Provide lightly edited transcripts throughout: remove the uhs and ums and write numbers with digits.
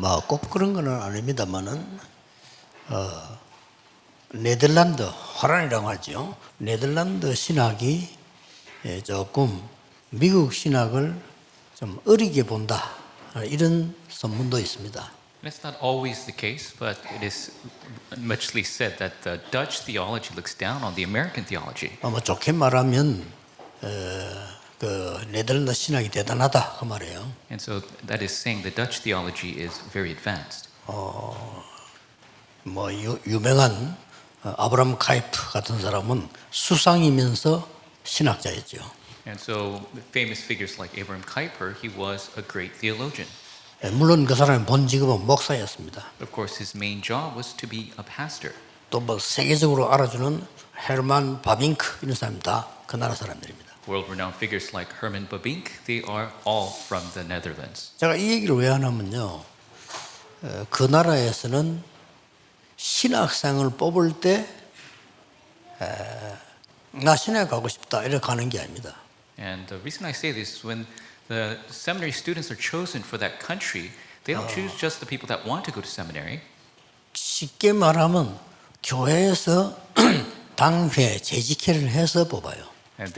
뭐 꼭 그런 건 아닙니다만은 네덜란드 화란이라고 하죠. 네덜란드 신학이 조금 미국 신학을 좀 어리게 본다 이런 소문도 있습니다. And it's not always the case, but it is muchly said that the Dutch theology looks down on the American theology. 뭐 좋게 말하면 그 네덜란드 신학이 대단하다 그 말이에요. And so that is saying the Dutch theology is very advanced. 뭐 유명한 아브라함 카이프 같은 사람은 수상이면서 신학자였죠. And so famous figures like Abraham Kuyper, he was a great theologian. 물론 그 사람의 본 직업은 목사였습니다. Of course, his main job was to be a pastor. 또 뭐 세계적으로 알아주는 헤르만 바빙크 이런 사람 다 그 나라 사람들입니다. World-renowned figures like Herman Bavinck, they are all from the Netherlands. 제가 이 얘기를 왜 하냐면요, 그 나라에서는 신학생을 뽑을 때 나 신학 가고 싶다 이렇게 가는 게 아닙니다. And the reason I say this is when the seminary students are chosen for that country, they don't choose just the people that want to go to seminary. 쉽게 말하면 교회에서 당회 재직회를 해서 뽑아요. And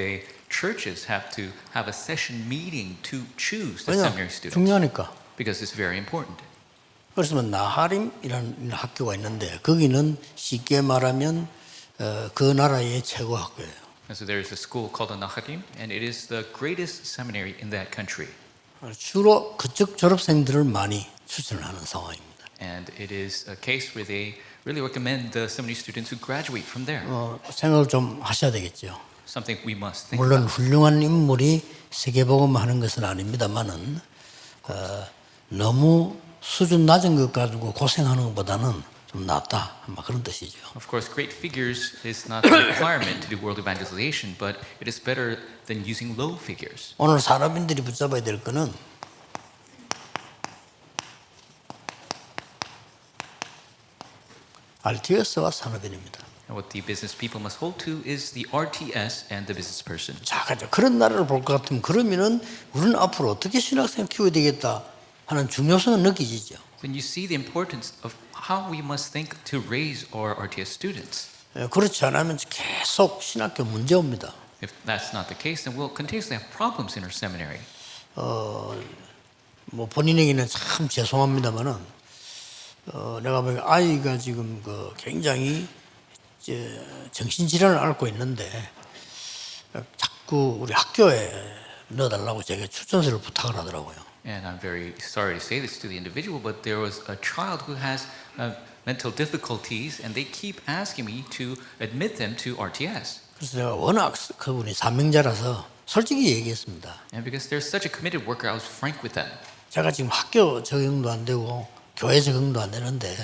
churches have to have a session meeting to choose the 왜냐? seminary students. 중요하니까. Because it's very important. 그래서 나하림이라는 학교가 있는데 거기는 쉽게 말하면 그 나라의 최고 학교예요. And so there is a school called the Naharim, and it is the greatest seminary in that country. 주로 그쪽 졸업생들을 많이 추천하는 상황입니다. And it is a case where they really recommend the seminary students who graduate from there. 생각을 좀 하셔야 되겠죠. Something we must think 물론 about. 훌륭한 인물이 세계복음하는 것은 아닙니다만은 너무 수준 낮은 것 가지고 고생하는 것보다는 좀 낫다 그런 뜻이죠. Of course, great figures is not the requirement to do world evangelization, but it is better than using low figures. 오늘 산업인들이 붙잡아야 될 거는 RTS와 산업인입니다. And what the business people must hold to is the RTS and the business person. 자, 그런 나라를 볼 것 같으면 그러면은 우리는 앞으로 어떻게 신학생 키워야 되겠다 하는 중요성은 느끼지죠. Then you see the importance of how we must think to raise our RTS students. 그렇지 않으면 계속 신학교 문제 옵니다. If that's not the case, then we'll continuously have problems in our seminary. 뭐 본인에게는 참 죄송합니다만은 내가 보기엔 아이가 지금 굉장히 정신질환을 앓고 있는데 자꾸 우리 학교에 넣어달라고 제가 추천서를 부탁을 하더라고요. And I'm very sorry to say this to the individual, but there was a child who has mental difficulties, and they keep asking me to admit them to RTS. 그래서 내가 워낙 그분이 사명자라서 솔직히 얘기했습니다. And because they're such a committed worker, I was frank with them. 제가 지금 학교 적응도 안 되고 교회 적응도 안 되는데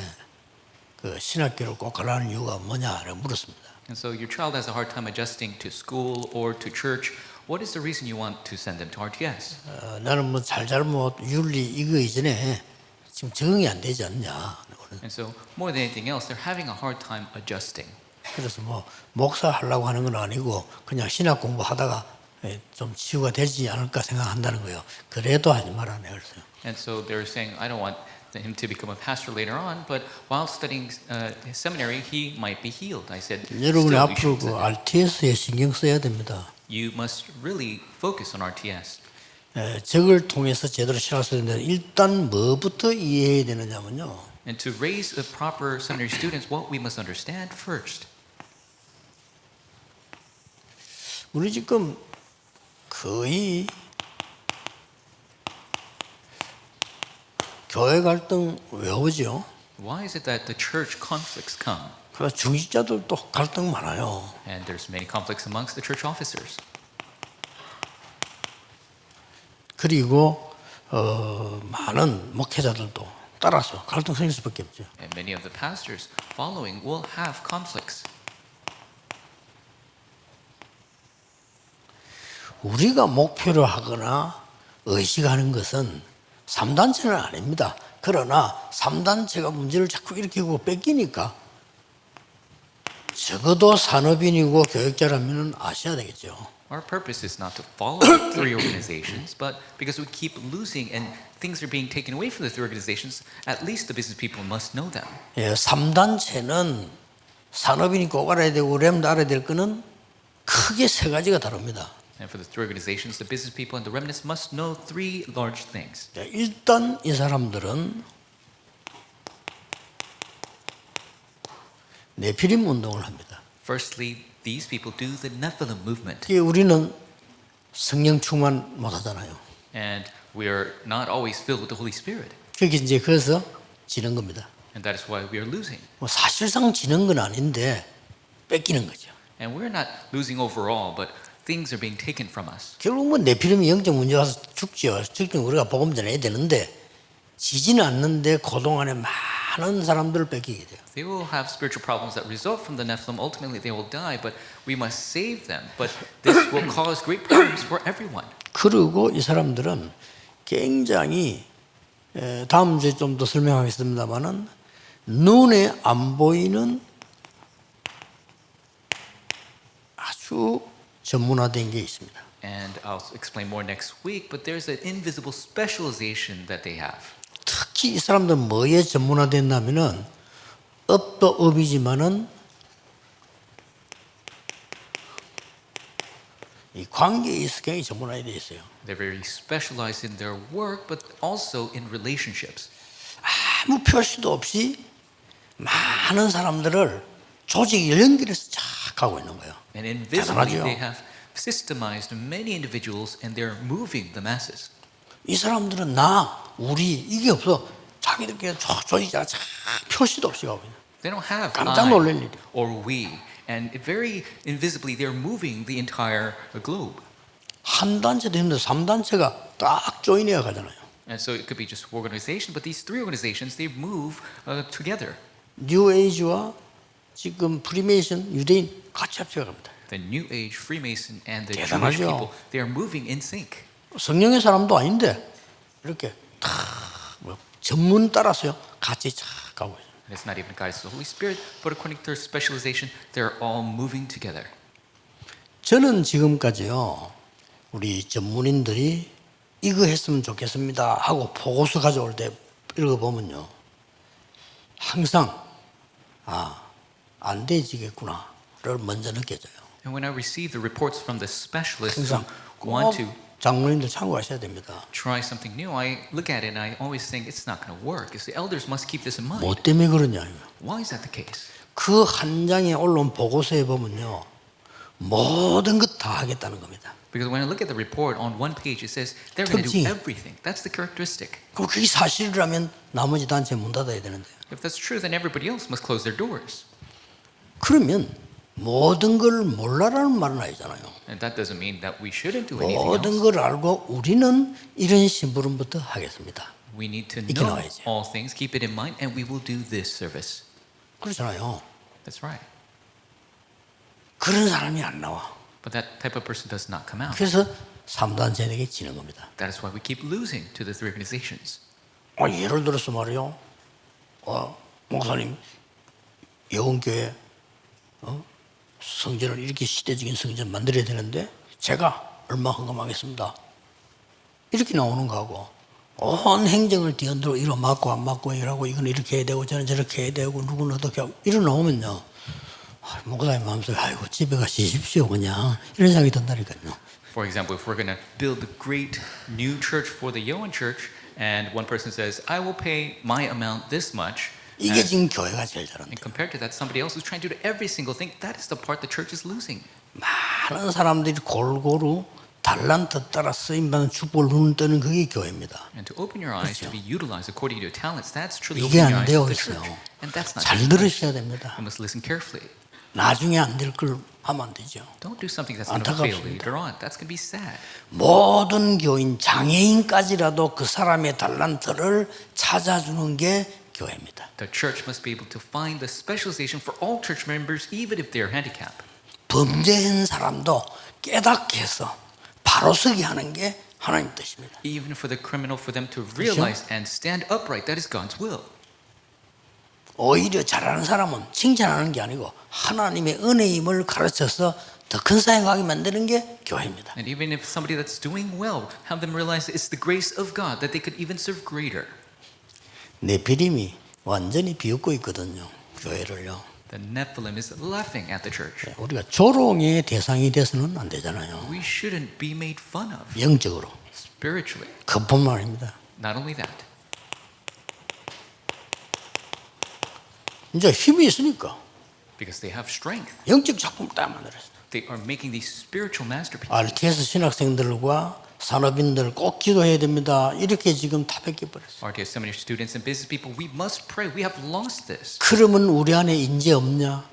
그 신학교를 꼭 가라는 이유가 뭐냐라고 물었습니다. And so your child has a hard time adjusting to school or to church. What is the reason you want to send them to RTS? 나는 뭐 잘잘못 윤리 이거 이전에 지금 적응이 안 되지 않냐. And so more than anything else, they're having a hard time adjusting. 그래서 뭐 목사 하려고 하는 건 아니고 그냥 신학 공부하다가 좀 치유가 되지 않을까 생각한다는 거예요. 그래도 하지 말아내 그랬어요. And so they're saying, I don't want him to become a pastor later on, but while studying seminary, he might be healed. I said, 여러분이 앞으로 그 RTS에 신경 써야 됩니다. You must really focus on RTS. 적을 통해서 제대로 신학 써야 되는데 일단 뭐부터 이해해야 되느냐면요. And to raise the proper seminary students, what we must understand first. 우리 지금 거의 교회 갈등 왜 오죠? Why is it that the church conflicts come? 그래서 중직자들도 갈등 많아요. And there's many conflicts amongst the church officers. 그리고 많은 목회자들도 따라서 갈등 생길 수밖에 없죠. And many of the pastors following will have conflicts. 우리가 목표로 하거나 의식하는 것은 3단체는 아닙니다. 그러나 3단체가 문제를 자꾸 일으키고 뺏기니까 적어도 산업인이고 교육자라면 아셔야 되겠죠. Our purpose is not to follow the three organizations, but because we keep losing and things are being taken away from the three organizations, at least the business people must know them. 예, 3단체는 산업인이 꼭 알아야 되고 렘도 알아야 될 거는 크게 세 가지가 다릅니다. And for the three organizations, the business people and the remnants must know three large things. 일단 이 사람들은 네피림 운동을 합니다. Firstly, these people do the Nephilim movement. 우리는 성령 충만 못 하잖아요. And we are not always filled with the Holy Spirit. 그게 이제 거기서 지는 겁니다. And that is why we are losing. 뭐 사실상 지는 건 아닌데 뺏기는 거죠. And we're not losing overall, but things are being taken from us. 결국 뭐 네피림이 영적 문제 와서 죽죠. 죽으면 우리가 복음 전해야 되는데 지지는 않는데 그동안에 많은 사람들을 뺏기게 돼요. They will have spiritual problems that result from the Nephilim. Ultimately, they will die, but we must save them. But this will cause great problems for everyone. 그리고 이 사람들은 굉장히 다음 주에 좀 더 설명하겠습니다만은 눈에 안 보이는 아주 전문화된 게 있습니다. And I'll explain more next week, but there's an invisible specialization that they have. 특히 이 사람들은 뭐에 전문화됐냐면은 업도 업이지만은 이 관계에 있어 굉장히 전문화되어 있어요. They're very specialized in their work, but also in relationships. 아무 표시도 없이 많은 사람들을 조직에 연결해서 쫙 가고 있는 거예요. And invisibly, 대단하죠. they have systemized many individuals, and they're moving the masses. 이 사람들은 나, 우리 이게 없어. 자기들끼리 조직자 쫙 표시도 없이 가고 있는. They don't have 깜짝 놀랄 I 일이에요. or we, and very invisibly, they're moving the entire globe. 한 단체도 힘들어 3단체가 딱 조인해야 가잖아요. And so it could be just organization, but these three organizations, they move together. 뉴 에이지와 지금 프리메이션 유대인 같이 합쳐 갑니다. The New Age, Freemason, and the Jewish 대단하죠. people, they are moving in sync. 성령의 사람도 아닌데 이렇게 뭐 전문 따라서요 같이 쫙 가고 있어요. And it's not even guided by the Holy Spirit, but according to their specialization, they're all moving together. 저는 지금까지요 우리 전문인들이 이거 했으면 좋겠습니다 하고 보고서 가져올 때 읽어보면요 항상 안 되지겠구나를 먼저 느껴져요. And when I receive the reports from the specialists 항상 who want 꼭 to 장로님들 참고하셔야 됩니다. try something new, I look at it and I always think it's not going to work. It's the elders must keep this in mind. 뭐 때문에 그러냐 Why is that the case? 그 한 장에 올라온 보고서에 보면요 모든 것 다 하겠다는 겁니다. Because when I look at the report on one page, it says they're going to do everything. That's the characteristic. 그럼 그게 사실이라면 나머지 단체 문 닫아야 되는데 If that's true, then everybody else must close their doors. 그러면 모든 걸 몰라라는 말은 아니잖아요. And that doesn't mean that we shouldn't do anything 모든 else. 걸 알고 우리는 이런 심부름부터 하겠습니다. We need to 이렇게 know 나와야죠. all things, keep it in mind, and we will do this service. 그렇잖아요. That's right. 그런 사람이 안 나와. But that type of person does not come out. 그래서 3단체에게 지는 겁니다. That is why we keep losing to the three organizations. 예를 들어서 말이요. 목사님 예원교회 성전을 이렇게 시대적인 성전 만들어야 되는데 제가 얼마 헌금하겠습니다. 이렇게 나오는 거하고 온 행정을 뒤흔들고 이거 맞고 안 맞고 이러고 이건 이렇게 해야 되고 저는 저렇게 해야 되고 누구는 어떻게 하고 이러 나오면요. 목사님 마음속에 아이고 집에 가시십시오 그냥 이런 생각이 든다니까요. For example, if we're going to build a great new church for the Yeowan Church, and one person says, I will pay my amount this much, 이게 지금 교회가 제일 잘한다. and compared to that, somebody else who's trying to do every single thing, that is the part the church is losing. 많은 사람들이 골고루 달란트 따라 쓰임받는 축복을 눈뜨는 그게 교회입니다. And to open your eyes to be utilized according to your talents, that's truly 이게 opening your 안 eyes to 되어 the 있어요. church. And that's not 잘 good. 들으셔야 됩니다. You must listen carefully. 나중에 안 될 걸 하면 안 되죠. Don't do something that's going to fail 안타깝습니다. later on. That's going to be sad. 모든 교인, 장애인까지라도 그 사람의 달란트를 찾아주는 게 교회입니다. The church must be able to find the specialization for all church members, even if they're handicapped. 범죄한 사람도 깨닫게 해서 바로 서게 하는 게 하나님 뜻입니다. Even for the criminal, for them to realize and stand upright, that is God's will. 오히려 잘하는 사람은 칭찬하는 게 아니고 하나님의 은혜임을 가르쳐서 더 큰 사역하게 만드는 게 교회입니다. And even if somebody that's doing well, have them realize it's the grace of God that they could even serve greater. 네피림이 완전히 비웃고 있거든요. 교회를요. The Nephilim is laughing at the church. 우리가 조롱의 대상이 돼서는 안 되잖아요. We shouldn't be made fun of 영적으로. spiritually. 그뿐만 아닙니다. Not only that, 이제 힘이 있으니까 because they have strength. 영적 작품을 딱 만들었어요. They are making these spiritual masterpieces. RTS 신학생들과 산업인들 꼭 기도해야 됩니다. 이렇게 지금 다 뺏겨버렸어요. RTS seminary students and business people, we must pray. We have lost this. 그러면 우리 안에 인재 없냐?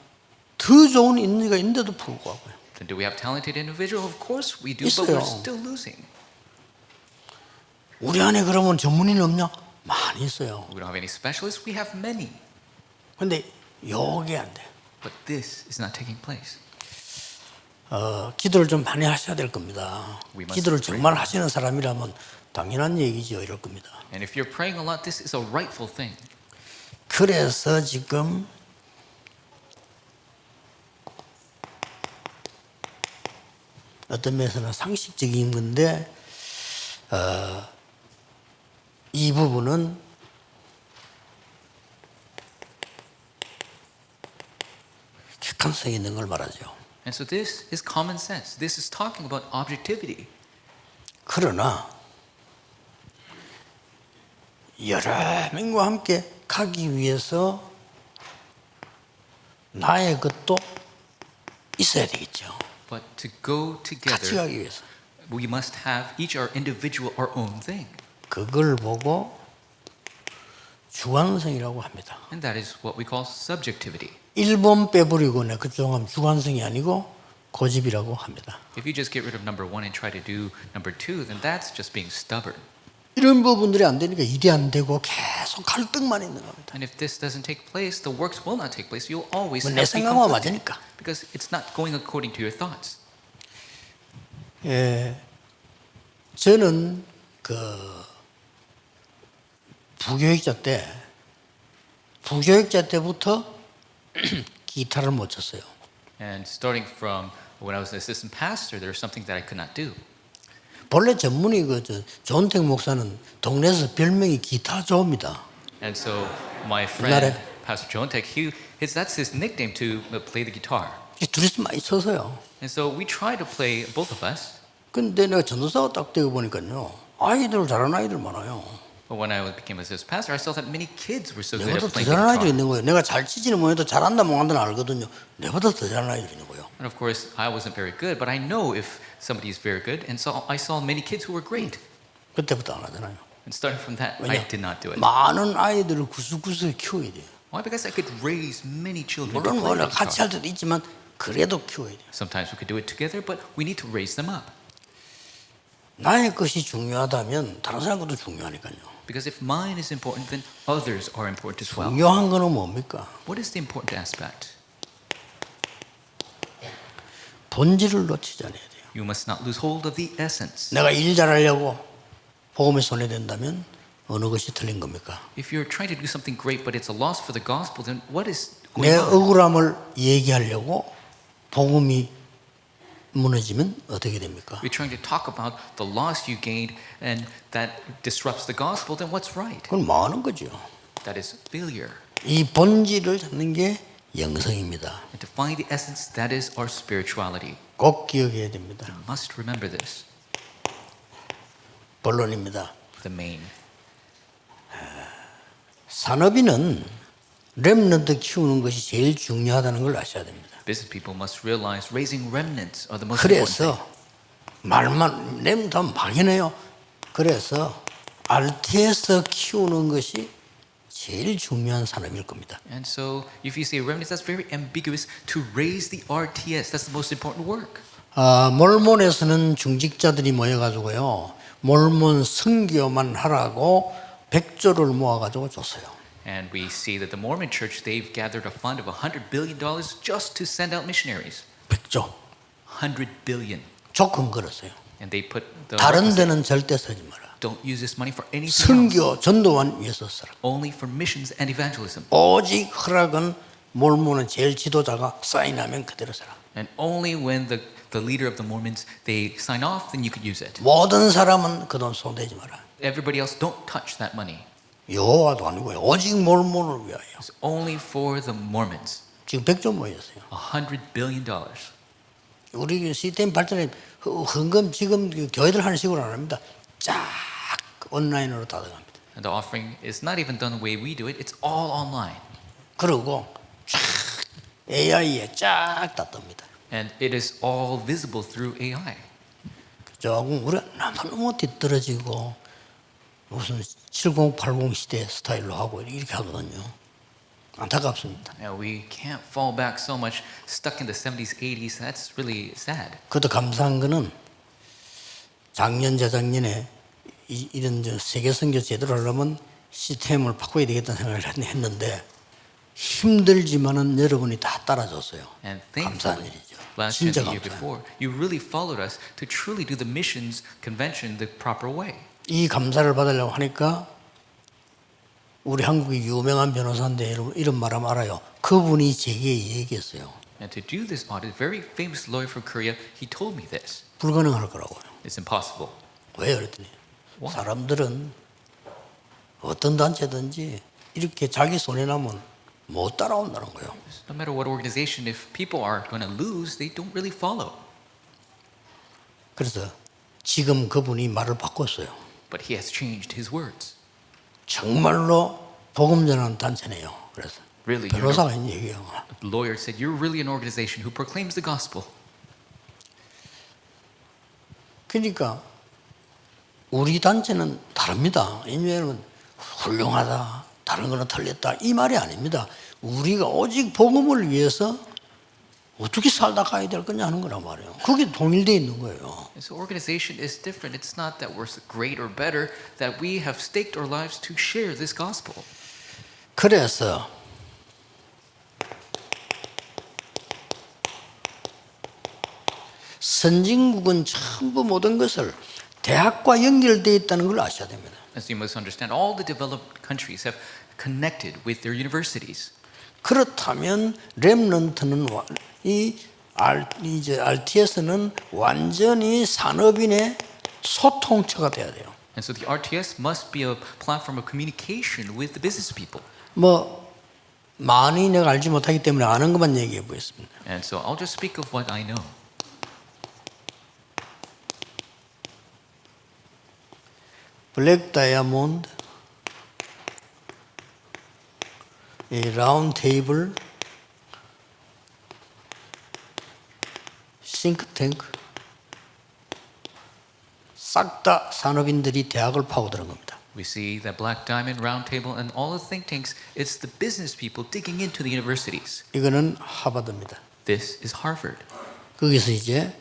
더 좋은 인재가 있는데도 불구하고요. Then do we have talented individuals? Of course we do, but 있어요. we're still losing. 우리 안에 그러면 전문인 없냐? 많이 있어요. We don't have any specialists. We have many. 근데 요게 안 돼. But this is not taking place. 기도를 좀 많이 하셔야 될 겁니다. We must 기도를 pray. 정말 하시는 사람이라면 당연한 얘기죠. 이럴 겁니다. And if you're praying a lot, this is a rightful thing. 그래서 지금 어떤 면에서는 상식적인 건데 이 부분은 객관성이 있는 걸 말하죠. And so this is common sense. This is talking about objectivity. 그러나 여러 명과 함께 가기 위해서 나의 것도 있어야 되겠죠. But to go 같이 together, 가기 위해서. we must have each our individual, our own thing. 그걸 보고 주관성이라고 합니다. And that is what we call subjectivity. 1번 빼버리고 내가 그쪽 하면 주관성이 아니고 고집이라고 합니다. If you just get rid of number one and try to do number two, then that's just being stubborn. 이런 부분들이 안 되니까 일이 안 되고 계속 갈등만 있는 겁니다. And if this doesn't take place, the works will not take place. You'll always 내 have to be 생각만 conflicted 맞으니까. because it's not going according to your thoughts. 저는 부교육자 때부터 기타를 못 쳤어요. And starting from when I was an assistant pastor, there was something that I could not do. 본래 전문이 조은택 목사는 동네에서 별명이 기타 조입니다. And so my friend, 옛날에 Pastor John Tech, that's his nickname to play the guitar. 둘이서 많이 쳤어요. And so we try to play, both of us. 근데 내가 전도사가 딱 되어 보니까요, 아이들 잘하는 아이들 많아요. But when I became assistant pastor, I saw that many kids were so good 내보다 at 더 playing the 잘하는 아이들이 guitar. 있는 거예요. 내가 잘 치지는 못해도 잘한다 못한다는 알거든요. 내보다 더 잘하는 아이들이 있는 거예요. And of course, I wasn't very good, but I know if somebody is very good. And so I saw many kids who were great. 그때부터 안 하잖아요. And starting from that, 왜냐? I did not do it. 많은 아이들을 구석구석에 키워야 돼요. Why? Because I could raise many children to 물론 play the 같이 guitar. 할 때도 있지만 그래도 키워야 돼요. Sometimes we could do it together, but we need to raise them up. 나의 것이 중요하다면 다른 사람 것도 중요하니까요. Because if mine is important, then others are important as well. 중요한 거는 뭡니까? What is the important aspect? 본질을 놓치지 않아야 돼요. You must not lose hold of the essence. 내가 일 잘하려고 복음에 손해된다면 어느 것이 틀린 겁니까? If you're trying to do something great, but it's a loss for the gospel, then what is 내 going on? 억울함을 얘기하려고 복음이 무너지면 어떻게 됩니까? You're trying to talk about the loss you gained, and that disrupts the gospel, then what's right? 그건 망하는 거죠. That is failure. 이 본질을 찾는 게 영성입니다. And to find the essence, that is our spirituality. 꼭 기억해야 됩니다. You must remember this. 본론입니다. The main. 산업인은 렘넌트 키우는 것이 제일 중요하다는 걸 아셔야 됩니다. Business people must realize raising remnants are the most important thing. 그래서 말만 렘넌트 하면 막연해요. 그래서 RTS 키우는 것이 제일 중요한 산업일 겁니다. And so, if you say remnants, that's very ambiguous. To raise the RTS, that's the most important work. 몰몬에서는 중직자들이 모여가지고요, 몰몬 선교만 하라고 100조를 모아가지고 줬어요. And we see that the Mormon Church, they've gathered a fund of $100 billion just to send out missionaries. 100조. 100 billion. 조건 걸었어요. And they put the 다른 데는 절대 쓰지 마라. don't use this money for anything else. 선교, 전도만 위해서 쓰라. Only for missions and evangelism. 오직 허락은 몰몬은 제일 지도자가 사인하면 그대로 쓰라. And only when the leader of the Mormons, they sign off, then you could use it. 모든 사람은 그 돈 손대지 마라. Everybody else, don't touch that money. 여호와도 아니고요. 오직 몰몬을 위하여. It's only for the Mormons. 지금 100조 모였어요. $100 billion. 우리 시스템 발전에 헌금 지금 교회들 하는 식으로 안 합니다. 쫙 온라인으로 다 들어갑니다. And the offering is not even done the way we do it. It's all online. 그리고 쫙 AI에 쫙 다 뜹니다. And it is all visible through AI. 조금 우리가 너무 뒤떨어지고 무슨 70, 80 시대 스타일로 하고 이렇게 하거든요. 안타깝습니다. Now we can't fall back so much, stuck in the 70s, 80s. That's really sad. 그것도 감사한 거는 작년, 재작년에 이런 세계 선교 제대로 하려면 시스템을 바꿔야 되겠다는 생각을 했는데 힘들지만은 여러분이 다 따라줬어요. And 감사한 thankfully, 일이죠. last year, 진짜 the year 감사해요. before, you really followed us to truly do the missions convention the proper way. 이 감사를 받으려고 하니까 우리 한국의 유명한 변호사인데 이런 말하면 알아요. 그분이 제게 얘기했어요. And to do this audit, a very famous lawyer from Korea, he told me this. 불가능할 거라고요. It's impossible. 왜 그랬더니 사람들은 어떤 단체든지 이렇게 자기 손에 나면 못 따라온다는 거예요. No matter what organization, if people are going to lose, they don't really follow. 그래서 지금 그분이 말을 바꿨어요. But he has changed his words. 정말로 복음 전하는 단체네요. 그래서 Really, 변호사가 있는 얘기예요. the lawyer said, you're really an organization who proclaims the gospel. 그러니까 우리 단체는 다릅니다. 왜냐하면 훌륭하다, 다른 거는 틀렸다 이 말이 아닙니다. 우리가 오직 복음을 위해서 어떻게 살다 가야 될 거냐 하는 거란 말이에요. 그게 동일되어 있는 거예요. And so organization is different. It's not that we're great or better, that we have staked our lives to share this gospel. 그래서 선진국은 전부 모든 것을 대학과 연결되어 있다는 걸 아셔야 됩니다. As you must understand, all the developed countries have connected with their universities. 그렇다면 렘넌트는 이제 RTS는 완전히 산업인의 소통처가 돼야 돼요. And so the RTS must be a platform of communication with the business people. 뭐 많이 내가 알지 못하기 때문에 아는 것만 얘기해 보겠습니다. And so I'll just speak of what I know. 블랙 다이아몬드, 이 라운드 테이블, 싱크탱크 싹 다 산업인들이 대학을 파고드는 겁니다. We see that Black Diamond, Round Table, and all the think tanks, it's the business people digging into the universities. 이거는 하버드입니다. This is Harvard. 거기서 이제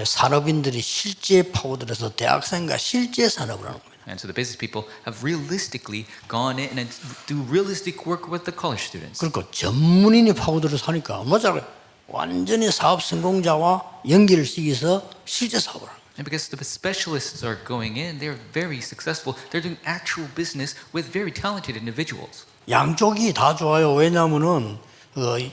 산업인들이 실제 파고들어서 대학생과 실제 산업을 하는 겁니다. And so the business people have realistically gone in and do realistic work with the college students. 그리고 전문인이 파고들어서 하니까 뭐잖아요. 완전히 사업 성공자와 연결을 시켜서 실제 사업을 하는 거예요. And because the specialists are going in, they're very successful. They're doing actual business with very talented individuals. 양쪽이 다 좋아요. 왜냐하면은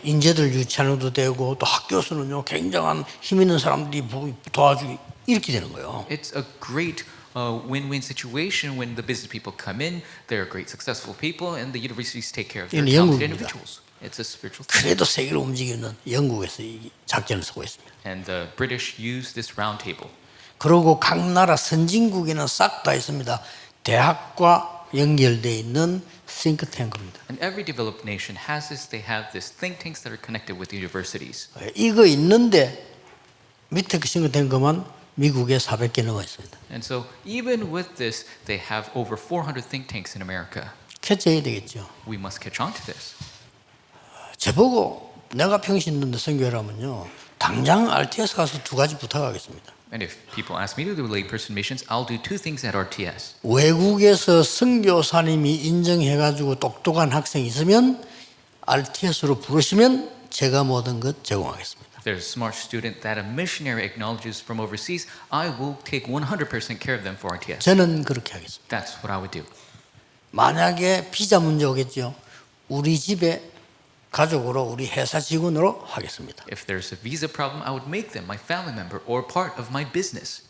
인재들 유치하는 것도 되고 또 학교에서는요 굉장한 힘 있는 사람들이 도와주기 이렇게 되는 거예요. It's a great win-win situation when the business people come in. They're great successful people, and the universities take care of their 이건 talented 영국입니다. individuals. It's a spiritual thing. 그래도 세계를 움직이는 영국에서 이 작전을 쓰고 있습니다. And the British use this round table. 그리고 각 나라 선진국에는 싹 다 있습니다. 대학과 연결되어 있는 싱크탱크입니다. And every developed nation has this. They have this think tanks that are connected with the universities. 이거 있는데 밑에 그 싱크탱크만 미국에 400개 넘어 있습니다. And so even with this, they have over 400 think tanks in America. 캐치해야 되겠죠. We must catch on to this. 저보고 내가 평신 듣는 선교라면요. 당장 RTS 가서 두 가지 부탁하겠습니다. And if people ask me to do layperson missions, I'll do two things at RTS. 외국에서 선교사님이 인정해가지고 똑똑한 학생이 있으면 RTS로 부르시면 제가 모든 것 제공하겠습니다. If there's a smart student that a missionary acknowledges from overseas, I will take 100% care of them for RTS. 저는 그렇게 하겠습니다. That's what I would do. 만약에 비자 문제 오겠죠. 우리 집에 가족으로 우리 회사 직원으로 하겠습니다. If there's a visa problem, I would make them my family member or part of my business.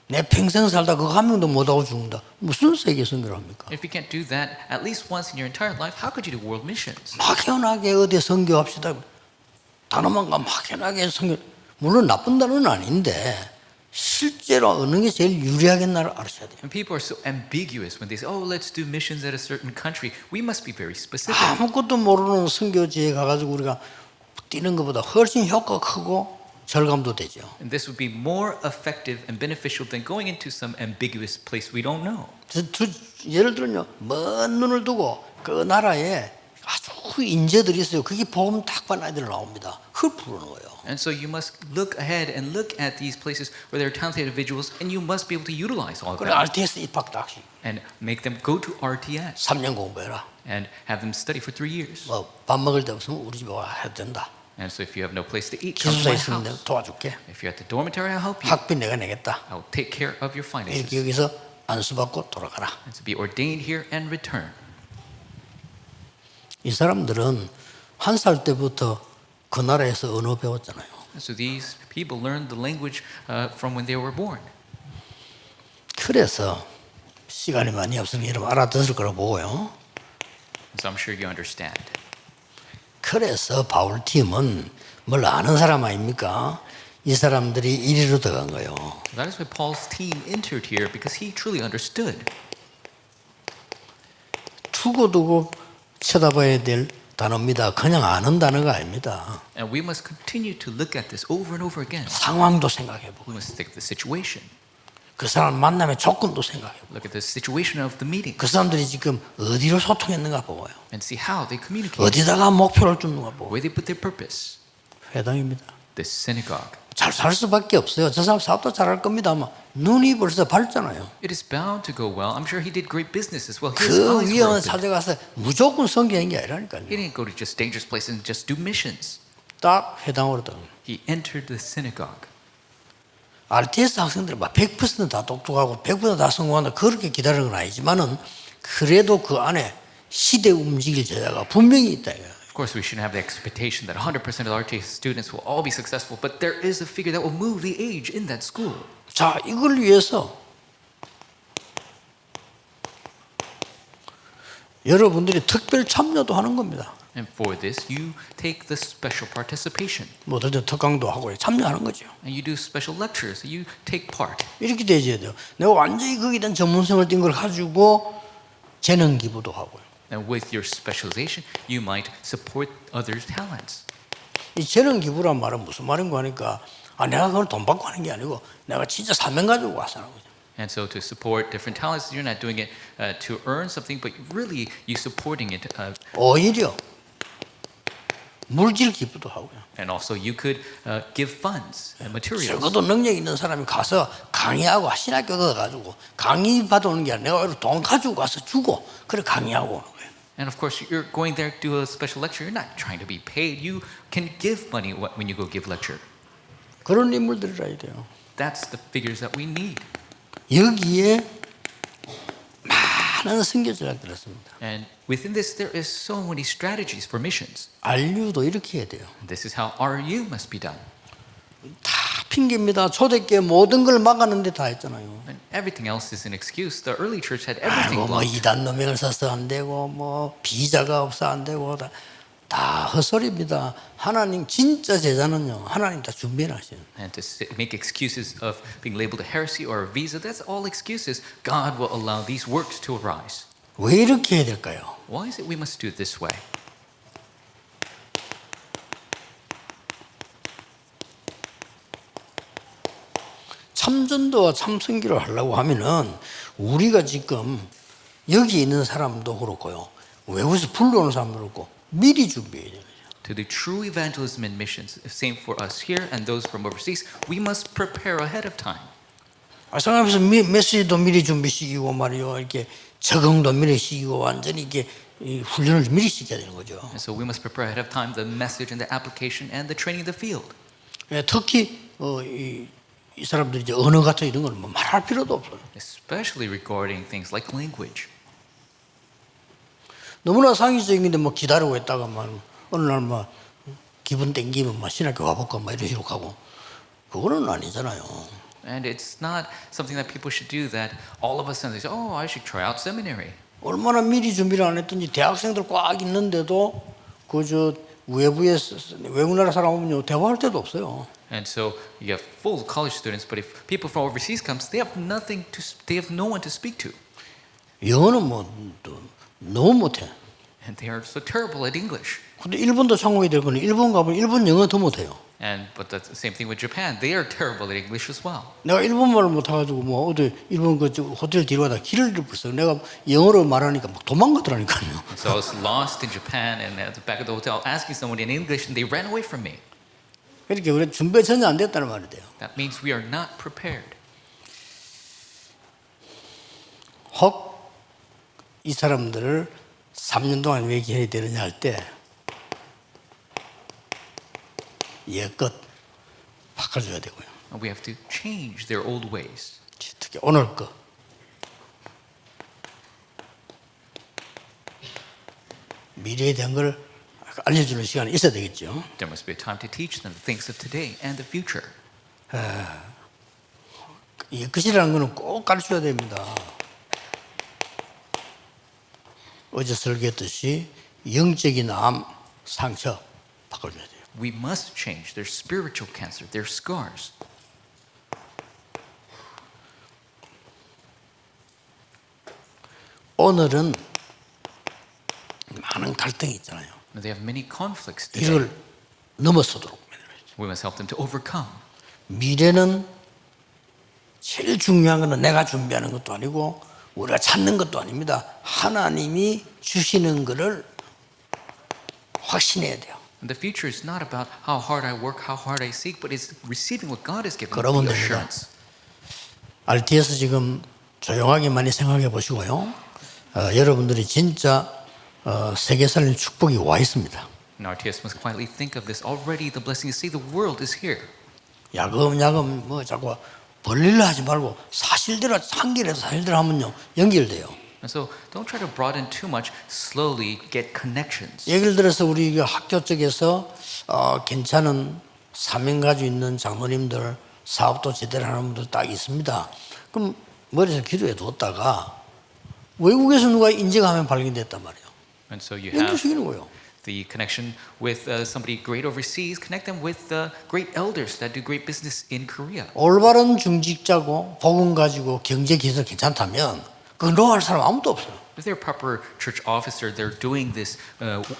내 평생 살다 그거 한 명도 못하고 죽는다. 무슨 세계 선교를 합니까? If you can't do that at least once in your entire life, how could you do world missions? 막연하게 어디 선교합시다. 단어만 가면 막연하게 선교. 물론 나쁜 단어는 아닌데 실제로 어느 게 제일 유리하겠나를 알으셔야 돼요. And people are so ambiguous when they say, "Oh, let's do missions at a certain country." We must be very specific. 아무것도 모르는 선교지에 가가지고 우리가 뛰는 것보다 훨씬 효과가 크고 절감도 되죠. And this would be more effective and beneficial than going into some ambiguous place we don't know. 예를 들면요, 먼 눈을 두고 그 나라에 아주 인재들이 있어요. 그게 복음 딱 받는 아이들 나옵니다. 그걸 부르는 거예요. And so you must look ahead and look at these places where there are talented individuals, and you must be able to utilize all of 그래 that RTS 입학 딱시 and make them go to RTS 3년 공부해라. and have them study for 3 years. 뭐 밥 먹을 데 없으면 우리 집에 와 해도 된다. And so if you have no place to eat, come to 기숙사 my 있으면 내가 house. 도와줄게. If you're at the dormitory, I'll help you. 학비 내가 내겠다. I will take care of your 이렇게 finances. 여기서 안수받고 돌아가라. And to be ordained here and return. 이 사람들은 1살 때부터 그 나라에서 언어 배웠잖아요. And so these people learned the language from when they were born. 그래서 시간이 많이 없으면 여러분 알아듣을 거라고 보고요. So I'm sure you understand. 그래서 바울 팀은 뭘 아는 사람 아닙니까? 이 사람들이 이리로 들어간 거예요. That is why Paul's team entered here, because he truly understood. 두고두고 쳐다봐야 될 단어입니다. 그냥 아는 단어가 아닙니다. And we must continue to look at this over and over again. 상황도 생각해보고 We must take the situation. 그 사람 만나면 조건도 생각해보고 Look at the situation of the meeting 그 사람들이 지금 어디로 소통했는가 보고요. and see how they communicate, 어디다가 목표를 두는가 보고. where they put their purpose. 회당입니다. The synagogue. 잘 살 수밖에 없어요. 저 사람 사업도 잘할 겁니다. 아마 눈이 벌써 밝잖아요. It is bound to go well. I'm sure he did great business as well. His 그 eyes were 위험한 open. 사제 가서 무조건 선교한 게 아니라니까요. He didn't go to just dangerous places and just do missions. 딱 회당으로 들어간 거예요. He entered the synagogue. RTS 학생들이 막 100%다 똑똑하고 100%다 성공한다 그렇게 기다리는 건 아니지만은 그래도 그 안에 시대 움직일 제자가 분명히 있다 이거예요. Of course, we shouldn't have the expectation that 100% of RTS students will all be successful, but there is a figure that will move the age in that school. 자, 이걸 위해서 여러분들이 특별 참여도 하는 겁니다. And for this, you take the special participation. 뭐 어떨 때 특강도 하고 참여하는 거죠. And you do special lectures. You take part. 이렇게 되어야 돼요. 내가 완전히 거기에 대한 전문성을 띈 걸 가지고 재능 기부도 하고요. And with your specialization, you might support others' talents. 이 재능 기부란 말은 무슨 말인가 하니까 내가 그걸 돈 받고 하는 게 아니고 내가 진짜 사명 가지고 와서 하는 거죠. And so to support different talents, you're not doing it to earn something, but really you supporting it. 오히려 물질 기부도 하고요. And also you could give funds and materials. 적어도 능력 있는 사람이 가서 강의하고 신학교 가가지고 강의 받아오는 게 아니라 내가 돈 가지고 가서 주고 그래 강의하고 오는 거예요. And of course, you're going there to do a special lecture. You're not trying to be paid. You can give money when you go give lecture. 그런 인물들이라야 돼요. That's the figures that we need. 여기에 많은 선교 전략들이 있습니다. And within this, there is so many strategies for missions. RU도 이렇게 해야 돼요. And this is how RU must be done. 다 핑계입니다. 초대교회 모든 걸 막았는데 다 했잖아요. And everything else is an excuse. The early church had everything 뭐 blocked. 이단 노명을 써서 안 되고 뭐 비자가 없어 안 되고 다 헛소리입니다. 하나님 진짜 제자는요. 하나님 다 준비해 놨어요. And to make excuses of being labeled a heresy or a visa, that's all excuses. God will allow these works to arise. 왜 이렇게 해야 될까요? Why is it we must do it this way? 참전도와 참선기를 하려고 하면은 우리가 지금 여기 있는 사람도 그렇고요. 외국에서 불러오는 사람도 그렇고 미리 준비해야 돼요. To do true evangelism and missions, same for us here and those from overseas, we must prepare ahead of time. 생각해서 메시지도 미리 준비시키고 말이요. 이렇게 적응도 미리 시키고 완전히 이렇게 훈련을 미리 시켜야 되는 거죠. And so we must prepare ahead of time the message and the application and the training in the field. 특히 이 사람들이 이제 언어 같은 이런 건 뭐 말할 필요도 없어요. Especially regarding things like language. 너무나 상식적인데 뭐 기다리고 있다가만 어느 날 뭐 기분 땡기면 뭐 신학교 가볼까 뭐 이런 식으로 가고 그거는 아니잖아요. And it's not something that people should do that all of a sudden they say, oh, I should try out seminary. 얼마나 미리 준비를 안 했든지 대학생들 꽉 있는데도 그저 외부에 외국 나라 사람 오면요 대화할 데도 없어요. And so you have full college students, but if people from overseas comes, they have they have no one to speak to. 영어는 뭐 너무 못해. And they are so terrible at English. 근데 일본도 상공이 될 거는 일본 가보면 일본 영어 더 못해요. But that's the same thing with Japan. They are terrible at English as well. 내가 일본말을 못해가지고 뭐 어디 일본 그 호텔 뒤로 가다 길을 잃어버렸어요. 내가 영어로 말하니까 막 도망가더라니까요. So I was lost in Japan and at the back of the hotel asking someone in English and they ran away from me. 그렇게 우리 준비 전혀 안 됐다는 말이 돼요. That means we are not prepared. 혹 이 사람들을 3년 동안 왜 이렇게 해야 되느냐 할 때 옛것 바꿔줘야 되고요. We have to change their old ways. 특히 오늘 거 미래에 대한 걸 알려주는 시간이 있어야 되겠죠. There must be a time to teach them the things of today and the future. 옛것이라는 거는 꼭 가르쳐야 됩니다. 어제 설교했듯이 영적인 암, 상처 바꿔줘야 돼요. We must change their spiritual cancer, their scars. 오늘은 많은 갈등이 있잖아요. They have many conflicts today. 이걸 넘어서도록 만들어야죠. We must help them to overcome. 미래는 제일 중요한 것은 내가 준비하는 것도 아니고 우리가 찾는 것도 아닙니다. 하나님이 주시는 것을 확신해야 돼요. And the future is not about how hard I work, how hard I seek, but it's receiving what God has given me, 그러면 the 됩니다. assurance. RTS 지금 조용하게 많이 생각해 보시고요. 여러분들이 진짜 세계 살림 축복이 와 있습니다. And RTS must quietly think of this. Already the blessing is, see, the world is here. 야금 뭐 자꾸 벌리려 하지 말고 사실대로 한길에서 사실대로 하면요 연결돼요. And so don't try to broaden too much. Slowly get connections. 예를 들어서 우리 학교 쪽에서 괜찮은 사명 가지고 있는 장로님들 사업도 제대로 하는 분들 딱 있습니다. 그럼 머리에서 기도해 두었다가 외국에서 누가 인정하면 발견됐단 말이에요. And so you have 연결시키는 거예요. the connection with somebody great overseas. Connect them with great elders that do great business in Korea. 올바른 중직자고 복음 가지고 경제 기술 괜찮다면 그건 로할 사람 아무도 없어요. If they're a proper church officer, they're doing this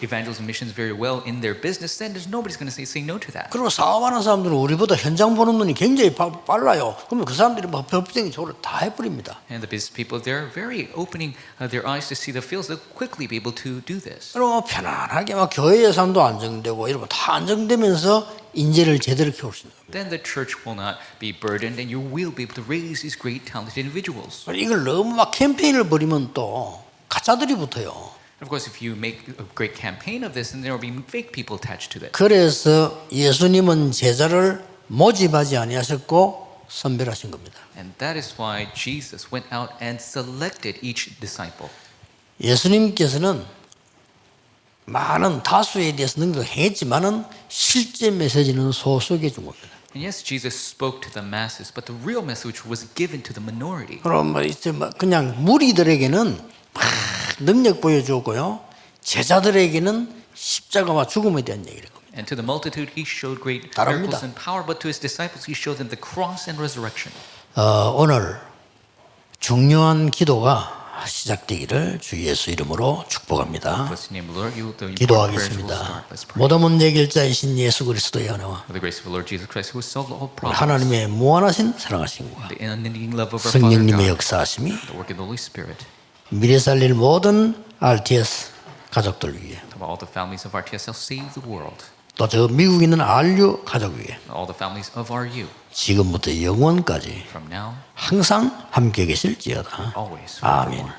evangelism missions very well in their business, then there's nobody's going to say no to that. 그리고 사업하는 사람들은 우리보다 현장 보는 눈이 굉장히 빨라요. 그러면 그 사람들이 막 법정이 저를 다 해버립니다. And the business people, they're very opening their eyes to see the fields. They'll quickly be able to do this. 그럼 편안하게 막 교회 예산도 안정되고 이러면 다 안정되면서 인재를 제대로 키울 수 있는 겁니다. Then the church will not be burdened, and you will be able to raise these great talented individuals. 이걸 너무 막 캠페인을 벌이면 또 가짜들이 붙어요. Of course, if you make a great campaign of this, then there will be fake people attached to that. 그래서 예수님은 제자를 모집하지 아니하셨고 선별하신 겁니다. And that is why Jesus went out and selected each disciple. 예수님께서는 많은 다수에 대해서 능력을 행했지만은 실제 메시지는 소수에게 준 겁니다. And yes, Jesus spoke to the masses, but the real message was given to the minority. 그럼 그냥 무리들에게는 막 능력 보여주었고요. 제자들에게는 십자가와 죽음에 대한 얘기를 겁니다. And to the multitude, he showed great 다릅니다. miracles and power, but to his disciples, he showed them the cross and resurrection. 오늘 중요한 기도가 시작되기를 주 예수 이름으로 축복합니다. Bless your name, Lord. The important prayers will 기도하겠습니다. start. Let's pray. 모든 문제 결자이신 예수 그리스도의 은혜와 For the grace of the Lord Jesus Christ, who has solved all problems, 하나님의 무한하신 사랑하심과 the unending love of our Father 성령님의 God, 역사하심이 the work of the Holy Spirit, 미래 살릴 모든 RTS 가족들 위해 of all the families of RTS shall save the world, 또 저 미국에 있는 RU 가족 위해 all the families of RU, 지금부터 영원까지 from now, 항상 함께 계실지어다. always. 아멘. forevermore.